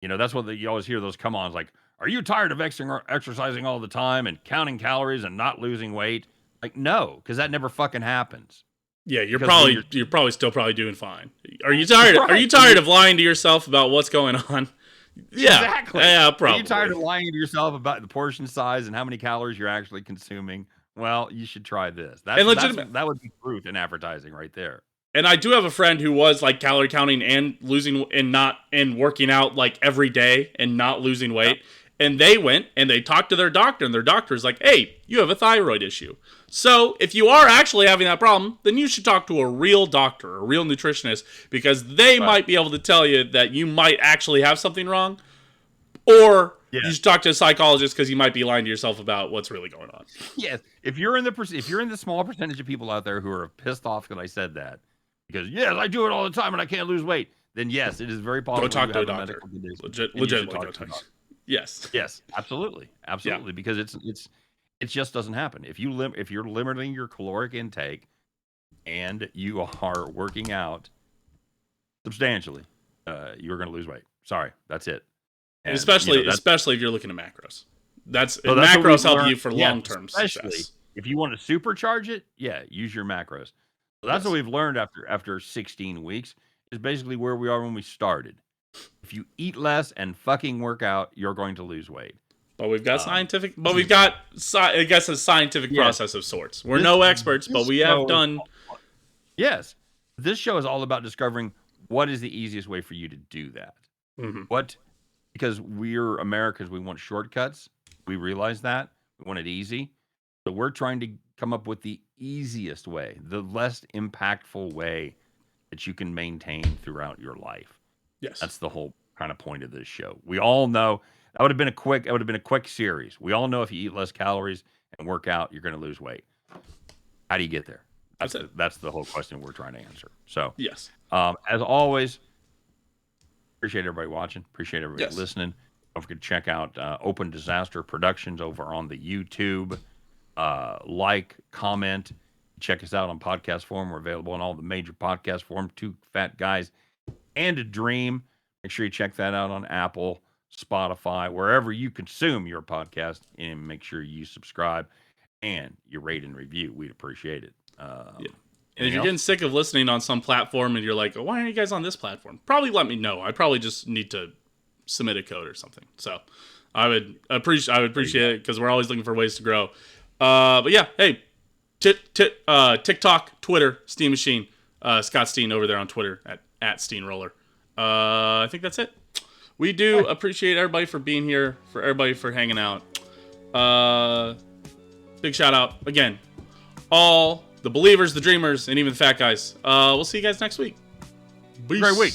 that's what you always hear those come-ons like, are you tired of exercising all the time and counting calories and not losing weight? Like, no, because that never fucking happens. Yeah, you're probably still doing fine. Are you tired? Are you tired of lying to yourself about what's going on? Yeah, exactly. Yeah, probably. Are you tired of lying to yourself about the portion size and how many calories you're actually consuming? Well, you should try this. That would be truth in advertising right there. And I do have a friend who was like calorie counting and losing and working out like every day and not losing weight. Yep. And they went and they talked to their doctor, and their doctor is like, hey, you have a thyroid issue. So if you are actually having that problem, then you should talk to a real doctor, a real nutritionist, because they might be able to tell you that you might actually have something wrong. Or you should talk to a psychologist because you might be lying to yourself about what's really going on. Yes. If you're in the small percentage of people out there who are pissed off that I said that, because yes, I do it all the time and I can't lose weight, then yes, it is very possible. Go talk to a doctor. Legitimately go talk to a doctor. Yes. Yes, absolutely. Because It just doesn't happen. If you're limiting your caloric intake and you are working out substantially, you're going to lose weight. Sorry, that's it. And especially if you're looking at macros. That's what macros we've help learned. you for Yeah, long-term especially success. if you want to supercharge it, use your macros. So that's what we've learned after 16 weeks is basically where we are when we started. If you eat less and fucking work out, you're going to lose weight. But we've got I guess, a scientific process of sorts. We're no experts, but we have done. Yes. This show is all about discovering what is the easiest way for you to do that. Because we're Americans, we want shortcuts. We realize that. We want it easy. So we're trying to come up with the easiest way, the less impactful way that you can maintain throughout your life. Yes. That's the whole kind of point of this show. We all know that would have been a quick series. We all know if you eat less calories and work out, you're going to lose weight. How do you get there? That's the whole question we're trying to answer. So, yes. As always, appreciate everybody watching. Appreciate everybody listening. Don't forget to check out Open Disaster Productions over on the YouTube. Like, comment. Check us out on podcast form. We're available on all the major podcast forms. Two Fat Guys and a Dream. Make sure you check that out on Apple, Spotify, wherever you consume your podcast, and make sure you subscribe and you rate and review. We'd appreciate it. And if you're getting sick of listening on some platform and you're like, why aren't you guys on this platform? Probably let me know. I probably just need to submit a code or something. So I would appreciate it because we're always looking for ways to grow. But yeah, hey, TikTok, Twitter, Steam Machine, Scott Steen over there on Twitter at Steenroller. I think that's it. We do appreciate everybody for being here, for everybody for hanging out. Big shout out again, all the believers, the dreamers, and even the fat guys. We'll see you guys next week. Peace. Great week.